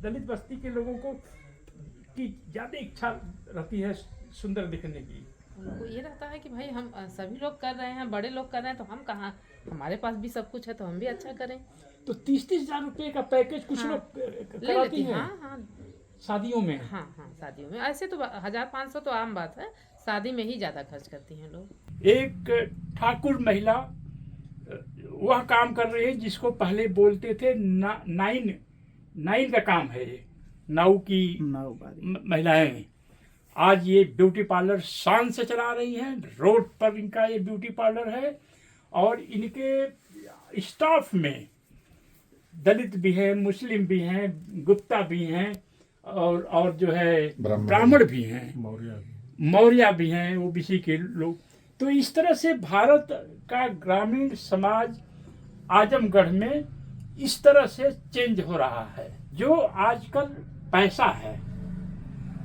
दलित बस्ती के लोगों को की ज़्यादा इच्छा रहती है सुंदर दिखने की। उनको ये रहता है कि भाई हम सभी लोग कर रहे हैं, बड़े लोग कर रहे हैं, तो हम कहाँ, हमारे पास भी सब कुछ है तो हम भी अच्छा करें। तो 30-30 हज़ार रुपये का पैकेज कुछ हाँ, लोग ले कराती लेती हैं हाँ हाँ शादियों में। हाँ हाँ, शादियों में ऐसे तो 1,000-500 तो आम बात है, शादी में ही ज़्यादा खर्च करती हैं लोग। एक ठाकुर महिला वह काम कर रही है जिसको पहले बोलते थे नाइन नाइन का काम है ये, नाऊ की महिलाएं। आज ये ब्यूटी पार्लर शान से चला रही हैं, रोड पर इनका ये ब्यूटी पार्लर है। और इनके स्टाफ में दलित भी हैं, मुस्लिम भी हैं, गुप्ता भी हैं, और जो है ब्राह्मण भी हैं, मौर्य भी हैं, ओबीसी के लोग। तो इस तरह से भारत का ग्रामीण समाज आजमगढ़ में इस तरह से चेंज हो रहा है। जो आजकल पैसा है,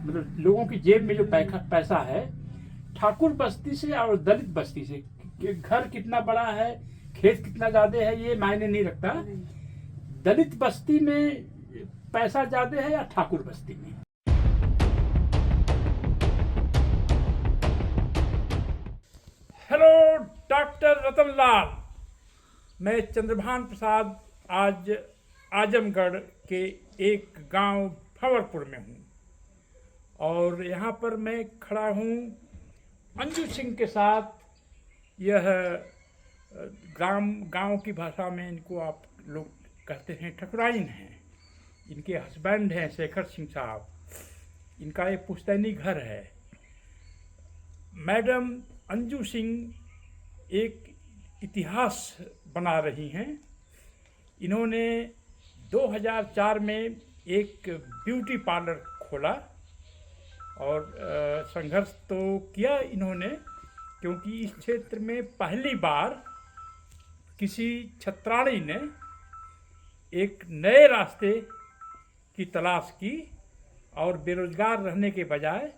मतलब लोगों की जेब में जो पैसा है, ठाकुर बस्ती से और दलित बस्ती से, घर कितना बड़ा है, खेत कितना ज्यादा है, ये मायने नहीं रखता। दलित बस्ती में पैसा ज्यादा है या ठाकुर बस्ती में। हेलो डॉक्टर रतनलाल, मैं चंद्रभान प्रसाद आज आजमगढ़ के एक गांव भंवरपुर में हूँ, और यहाँ पर मैं खड़ा हूँ अंजू सिंह के साथ। यह गांव की भाषा में इनको आप लोग कहते हैं ठकुराइन हैं। इनके हस्बैंड हैं शेखर सिंह साहब। इनका एक पुश्तैनी घर है। मैडम अंजू सिंह एक इतिहास बना रही हैं। इन्होंने 2004 में एक ब्यूटी पार्लर खोला, और संघर्ष तो किया इन्होंने, क्योंकि इस क्षेत्र में पहली बार किसी छत्राणी ने एक नए रास्ते की तलाश की और बेरोजगार रहने के बजाय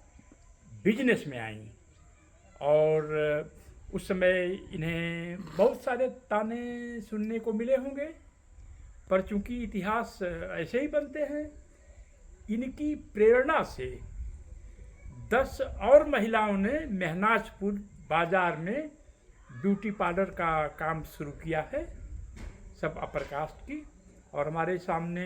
बिजनेस में आई। और उस समय इन्हें बहुत सारे ताने सुनने को मिले होंगे, पर चूंकि इतिहास ऐसे ही बनते हैं, इनकी प्रेरणा से 10 और महिलाओं ने महनाजपुर बाजार में ब्यूटी पार्लर का काम शुरू किया है, सब अपर कास्ट की। और हमारे सामने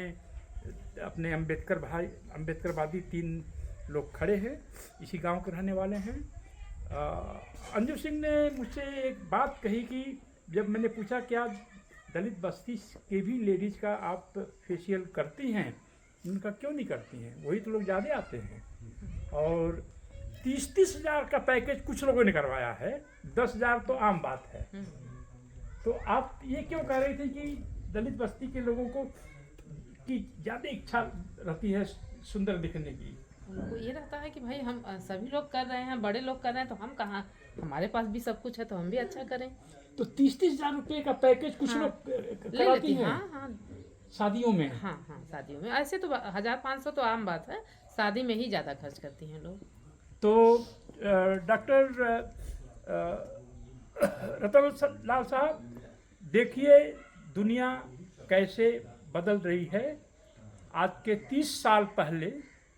अपने अम्बेडकरवादी 3 लोग खड़े हैं, इसी गांव के रहने वाले हैं। अंजू सिंह ने मुझसे एक बात कही कि जब मैंने पूछा क्या दलित बस्ती के भी लेडीज़ का आप फेशियल करती हैं, उनका क्यों नहीं करती हैं, वही तो लोग ज़्यादा आते हैं। और 30-30 हज़ार का पैकेज कुछ लोगों ने करवाया है, 10 हज़ार तो आम बात है। तो आप ये क्यों कह रही थी कि दलित बस्ती के लोगों को की ज़्यादा इच्छा रहती है सुंदर दिखने की। उनको ये रहता है कि भाई हम सभी लोग कर रहे हैं, बड़े लोग कर रहे हैं, तो हम कहाँ, हमारे पास भी सब कुछ है तो हम भी अच्छा करें। तो 30-30 हज़ार रुपये का पैकेज कुछ हाँ, लोग ले कराती लेती हैं हाँ हाँ शादियों में। हाँ हाँ, शादियों में ऐसे तो 1,000-500 तो आम बात है, शादी में ही ज़्यादा खर्च करती हैं लोग। तो डॉक्टर रतनलाल साहब, देखिए दुनिया कैसे बदल रही है। आज के 30 साल पहले,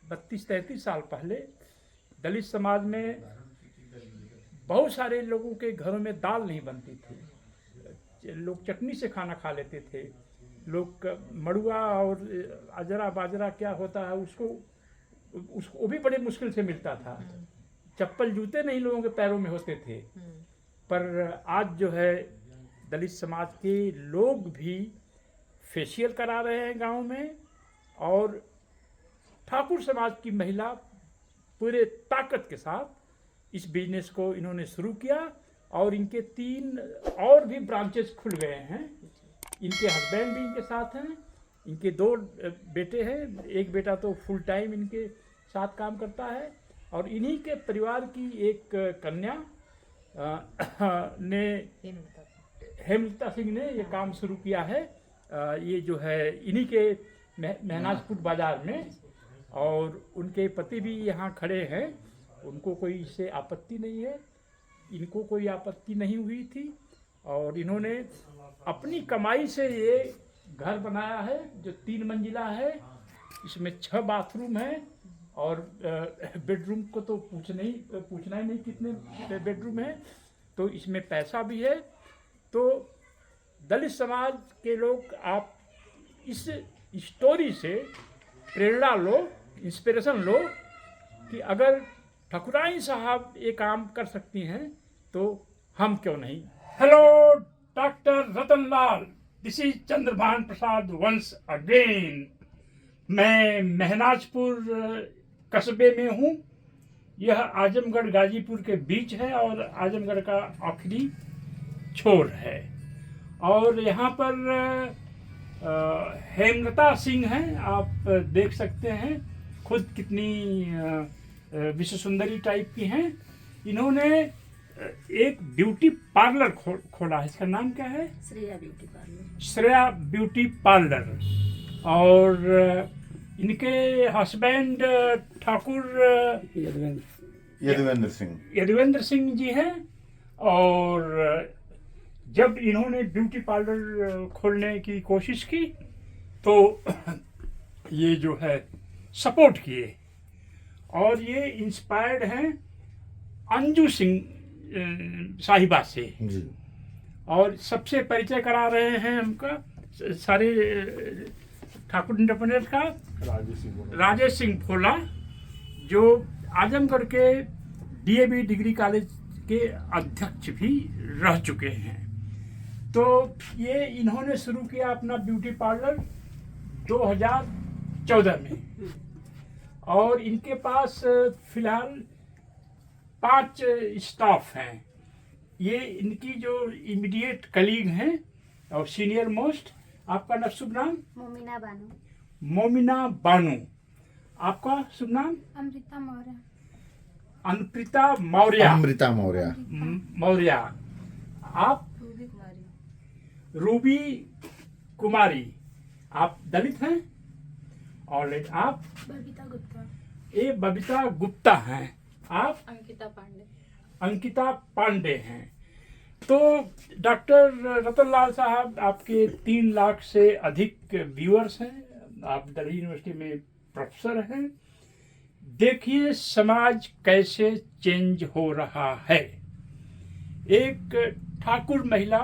32-33 साल पहले दलित समाज में बहुत सारे लोगों के घरों में दाल नहीं बनती थी, लोग चटनी से खाना खा लेते थे। लोग मड़ुआ और अजरा बाजरा क्या होता है उसको भी बड़े मुश्किल से मिलता था। चप्पल जूते नहीं लोगों के पैरों में होते थे। पर आज जो है दलित समाज के लोग भी फेशियल करा रहे हैं गांव में, और ठाकुर समाज की महिला पूरे ताकत के साथ इस बिजनेस को इन्होंने शुरू किया। और इनके 3 और भी ब्रांचेस खुल गए हैं। इनके हस्बैंड भी इनके साथ हैं, इनके 2 बेटे हैं, एक बेटा तो फुल टाइम इनके साथ काम करता है। और इन्हीं के परिवार की एक कन्या ने, हेमलता सिंह ने ये काम शुरू किया है। ये जो है इन्हीं के महनाजपुर बाजार में, और उनके पति भी यहाँ खड़े हैं, उनको कोई इससे आपत्ति नहीं है, इनको कोई आपत्ति नहीं हुई थी। और इन्होंने अपनी कमाई से ये घर बनाया है जो 3 मंजिला है, इसमें 6 बाथरूम है और बेडरूम को तो पूछना ही नहीं कितने बेडरूम है। तो इसमें पैसा भी है। तो दलित समाज के लोग आप इस स्टोरी से प्रेरणा लो, इंस्पिरेशन लो कि अगर ठाकुराइन साहब ये काम कर सकती हैं तो हम क्यों नहीं। Hello doctor Ratanlal, this is Chandrabhan Prasad once again. मैं महनाजपुर कस्बे में हूँ। यह आजमगढ़ गाजीपुर के बीच है और आजमगढ़ का आखिरी छोर है। और यहाँ पर हेमलता सिंह हैं, आप देख सकते हैं खुद कितनी विश्व सुंदरी टाइप की हैं। इन्होंने एक ब्यूटी पार्लर खोला है। इसका नाम क्या है? Shreya beauty parlour. Shreya beauty parlour. और इनके हस्बैंड ठाकुर यदुवेंद्र सिंह जी हैं। और जब इन्होंने ब्यूटी पार्लर खोलने की कोशिश की तो ये जो है सपोर्ट किए। और ये इंस्पायर्ड हैं अंजू सिंह साहिबा से। और सबसे परिचय करा रहे हैं हमका सारे ठाकुर इंटरप्रेन्योर का राजेश सिंह भोला, जो आजमगढ़ के DAV डिग्री कॉलेज के अध्यक्ष भी रह चुके हैं। तो ये इन्होंने शुरू किया अपना ब्यूटी पार्लर 2014 में। और इनके पास फिलहाल 5 स्टाफ हैं। ये इनकी जो इमीडिएट कलीग हैं और सीनियर मोस्ट। आपका शुभ नाम? मोमिना बानो। मोमिना बानो। आपका शुभ नाम? अमृता मौर्य। अमृता मौर्य। आप? रूबी कुमारी। आप दलित हैं? और आप? बबीता गुप्ता। ये बबीता गुप्ता हैं। आप? अंकिता पांडे हैं। तो डॉक्टर रतनलाल साहब, आपके 3 लाख से अधिक व्यूअर्स हैं। आप दिल्ली यूनिवर्सिटी में प्रोफेसर हैं। देखिए समाज कैसे चेंज हो रहा है। एक ठाकुर महिला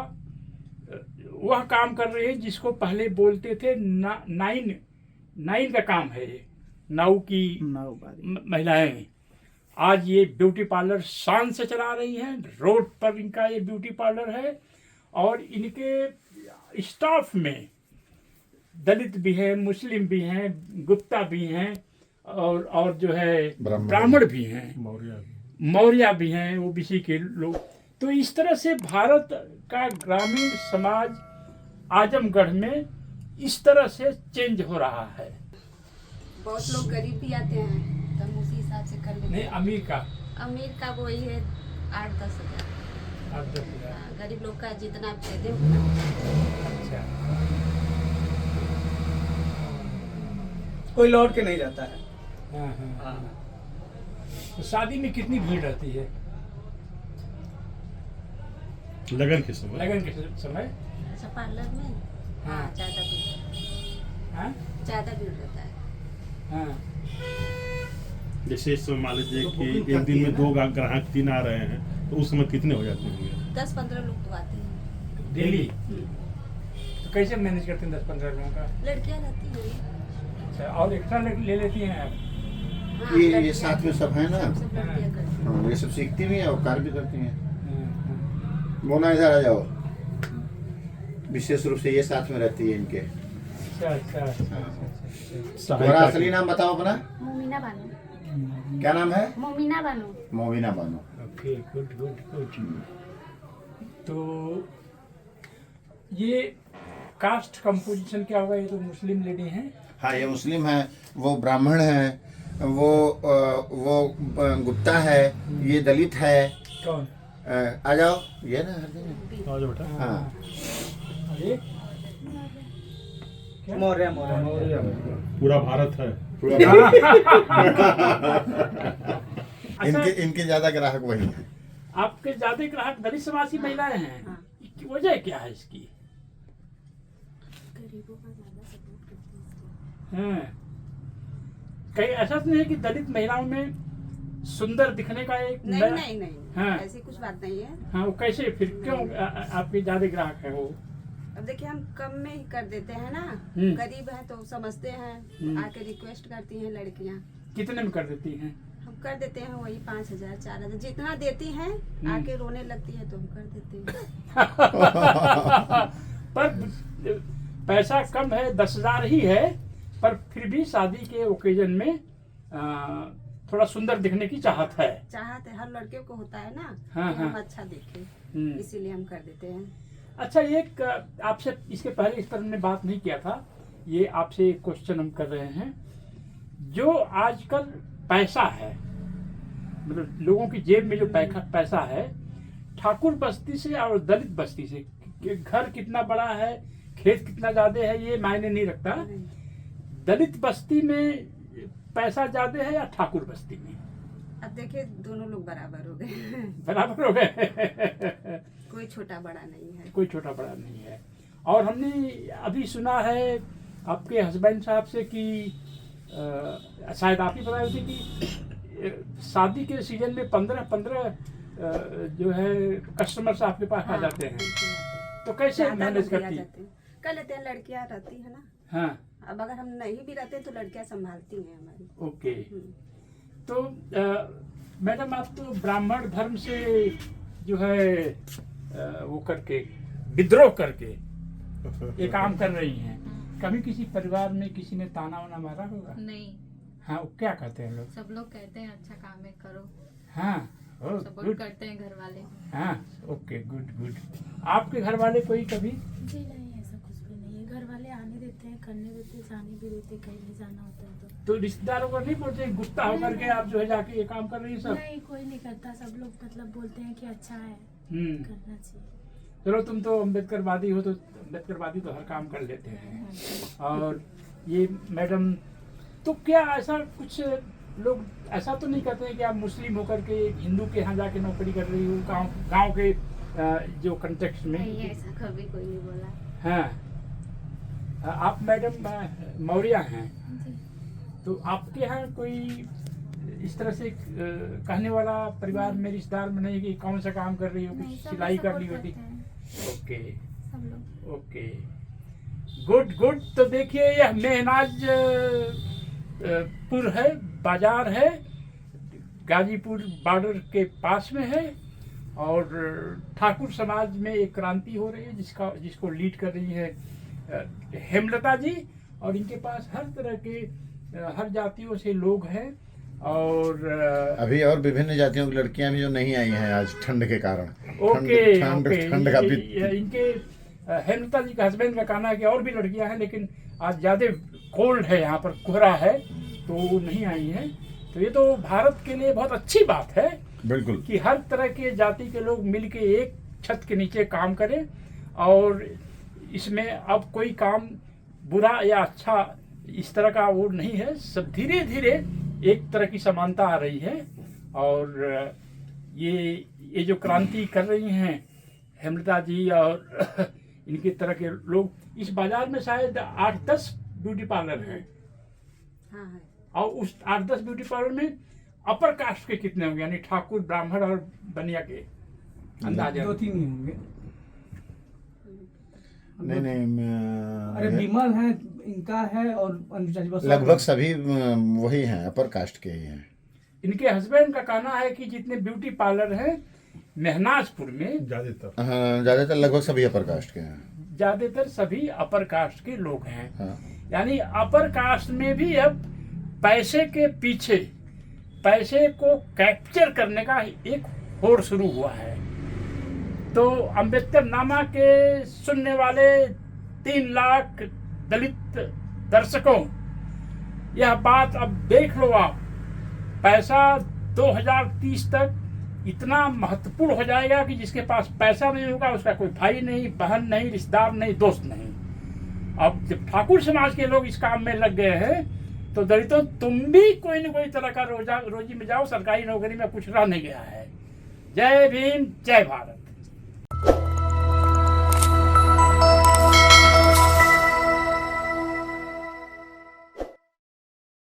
वह काम कर रही है जिसको पहले बोलते थे नाइन का काम है। ये नाउ की महिलाएं आज ये ब्यूटी पार्लर शान से चला रही हैं। रोड पर इनका ये ब्यूटी पार्लर है। और इनके स्टाफ में दलित भी हैं, मुस्लिम भी हैं, गुप्ता भी हैं और जो है ब्राह्मण भी हैं, मौर्य भी हैं, OBC के लोग। तो इस तरह से भारत का ग्रामीण समाज आजमगढ़ में इस तरह से चेंज हो रहा है। बहुत लोग गरीब भी आते हैं, तब उसी हिसाब से कर लेते नहीं, हैं। अमीर का वही है 8-10 हजार। गरीब लोग का जितना आप दे दे उतना। अच्छा, कोई लौट के नहीं जाता है। हाँ। तो शादी में कितनी भीड़ रहती है? लगन के समय अच्छा, पार्लर में हाँ ज़्यादा भीड़ रहता है। हाँ। जैसे इस समय मान लीजिए कि एक दिन में 2 ग्राहक 3 आ रहे हैं, तो उस समय कितने हो जाते होंगे? 10-15 लोग तो आते हैं डेली। तो कैसे मैनेज करते हैं 10-15 लोगों का? लड़कियां रहती हैं। अच्छा, और एक्स्ट्रा ले लेती हैं आप? हाँ, ये साथ में सब है ना। सब लड़कियां करती हैं। हाँ, ये सब सीखती भी है और कार्य भी करती हैं। मोना इधर आ जाओ। विशेष रूप से ये साथ में रहती है इनके। अच्छा। तुम्हारा असली नाम बताओ अपना। मोमिना बानो। क्या नाम है? मोमिना बानो। Okay, good. तो ये कास्ट कंपोजिशन क्या होगा? ये तो मुस्लिम लेडी हैं। हाँ, ये मुस्लिम है, वो ब्राह्मण है, वो गुप्ता है, ये दलित है। कौन? आ जाओ, ये ना हर आ जाओ बेटा। हाँ, ये मौर्य। पूरा भारत है। इनके ज्यादा ग्राहक वही है। आपके ज्यादा ग्राहक दलित समाज की महिलाएं हैं। हाँ। वजह क्या है इसकी? गरीबों का ज़्यादा सपोर्ट करते हैं। हाँ। कहीं ऐसा तो नहीं है कि दलित महिलाओं में सुंदर दिखने का एक नहीं नया- नहीं नहीं हाँ। ऐसी कुछ बात नहीं है। हाँ, वो कैसे फिर क्यों आपके ज्यादा ग्राहक है वो? अब देखिए हम कम में ही कर देते हैं ना, हम्म। गरीब हैं तो समझते हैं, हम्म। आके रिक्वेस्ट करती हैं लड़कियां, कितने में कर देती हैं? हम कर देते हैं वही 5,000 4,000 जितना देती हैं, आके रोने लगती है तो हम कर देते हैं। पर पैसा कम है, 10,000 ही है, पर फिर भी शादी के ओकेजन में थोड़ा सुंदर दिखने की चाहत है। चाहते हर लड़के को होता है ना हाँ, कि हम हाँ। अच्छा दिखे, हम्म। इसीलिए हम कर देते हैं। अच्छा, एक आपसे इसके पहले इस तरह हमने बात नहीं किया था, ये आपसे एक क्वेश्चन हम कर रहे हैं। जो आजकल पैसा है, मतलब लोगों की जेब में जो पैसा है, ठाकुर बस्ती से और दलित बस्ती से कि घर कितना बड़ा है, खेत कितना ज्यादा है, ये मायने नहीं रखता। दलित बस्ती में पैसा ज्यादा है या ठाकुर बस्ती में? अब देखिए दोनों लोग बराबर हो गए बराबर हो गए। कोई छोटा बड़ा नहीं है। कोई छोटा बड़ा नहीं है। और हमने अभी सुना है आपके हस्बैंड साहब से कि शायद आप ही बताए थे कि शादी के सीजन में 15 जो है कस्टमर्स आपके पास आ जाते हैं, तो कैसे ज्यादा मैनेज लोग भी आ करती? जाते हैं। कर लेते हैं, लड़कियां रहती है ना। हाँ, अब अगर हम नहीं भी रहते तो लड़कियां संभालती हैं हमारी। ओके। हम्म। तो मैडम, आप तो ब्राह्मण धर्म से जो है वो करके विद्रोह करके ये काम कर रही हैं। कभी किसी परिवार में किसी ने ताना वाना मारा होगा? नहीं, हाँ, वो क्या कहते हैं लोग? सब लोग कहते हैं अच्छा काम है करो, हाँ, सपोर्ट गुड। करते हैं घर वाले। हाँ, ओके, गुड गुड। आपके घर वाले कोई कभी? जी नहीं, ऐसा कुछ भी नहीं है। घर वाले आने देते हैं, करने देते हैं, जाने भी देते हैं, कहीं भी जाना होता है तो रिश्तेदारों को नहीं बोलते गुस्सा होकर के आप जो है जाके ये काम कर रही हैं तो। सब? नहीं, कोई नहीं करता। सब लोग मतलब बोलते हैं कि अच्छा है, हम्म। करना चाहिए। चलो, तुम तो अम्बेडकरवादी हो, तो अम्बेडकरवादी तो हर काम कर लेते हैं। और ये मैडम, तो क्या ऐसा कुछ लोग ऐसा तो नहीं कहते हैं कि आप मुस्लिम होकर के हिंदू के यहाँ जाके नौकरी कर रही हो, गांव के जो कंटेक्स्ट में? नहीं, ऐसा कभी कोई नहीं बोला। हाँ, आप मैडम मौर्य हैं, जी। तो आपके यहाँ कोई इस तरह से कहने वाला परिवार में, रिश्तेदार में नहीं कि कौन सा काम कर रही हो, नहीं, कुछ सब सिलाई कर support ली होती? करते हैं, ओके सब लोग। Okay, good good. तो देखिए, यह मेहनाज पुर है, बाजार है, गाजीपुर बॉर्डर के पास में है। और ठाकुर समाज में एक क्रांति हो रही है जिसको लीड कर रही है हेमलता जी। और इनके पास हर तरह के हर जातियों से लोग हैं। और अभी और विभिन्न जातियों की लड़कियां भी जो नहीं आई हैं आज ठंड के कारण। ओके ठंड ओके, ठंड का भी इनके हेमलता जी के हस्बैंड का कहना है कि और भी लड़कियां हैं, लेकिन आज ज़्यादा कोल्ड है, यहाँ पर कोहरा है, तो वो नहीं आई हैं। तो ये तो भारत के लिए बहुत अच्छी बात है बिल्कुल कि हर तरह के जाति के लोग मिलके एक छत के नीचे काम करें। और इसमें अब कोई काम बुरा या अच्छा इस तरह का वो नहीं है, सब धीरे धीरे एक तरह की समानता आ रही है। और ये जो क्रांति कर रही हैं हेमलता जी और इनके तरह के लोग, इस बाजार में शायद 8-10 ब्यूटी पार्लर हैं। हाँ है। और उस 8-10 ब्यूटी पार्लर में अपर कास्ट के कितने होंगे, यानी ठाकुर, ब्राह्मण और बनिया के अंदाजा? 2-3 ही होंगे। नहीं अरे विमल है, इनका है, और अनुजा जी, बस लगभग सभी वही हैं, अपर कास्ट के ही हैं। इनके हस्बैंड का कहना है कि जितने ब्यूटी पार्लर हैं मेहनाजपुर में, ज्यादातर हाँ, ज्यादातर लगभग सभी अपर कास्ट के हैं। ज्यादातर सभी अपर कास्ट के लोग हैं। हाँ। यानी अपर कास्ट में भी अब पैसे के पीछे, पैसे को कैप्चर करने का एक होड़ शुरू हुआ है। तो अम्बेडकर नामा के सुनने वाले 3 लाख दलित दर्शकों, यह बात अब देख लो आप, पैसा 2030 तक इतना महत्वपूर्ण हो जाएगा कि जिसके पास पैसा नहीं होगा उसका कोई भाई नहीं, बहन नहीं, रिश्तेदार नहीं, दोस्त नहीं। अब जब ठाकुर समाज के लोग इस काम में लग गए हैं, तो दलितों, तुम भी कोई न कोई तरह का रोजी में जाओ, सरकारी नौकरी में कुछ रह नहीं गया है। जय भीम, जय भारत।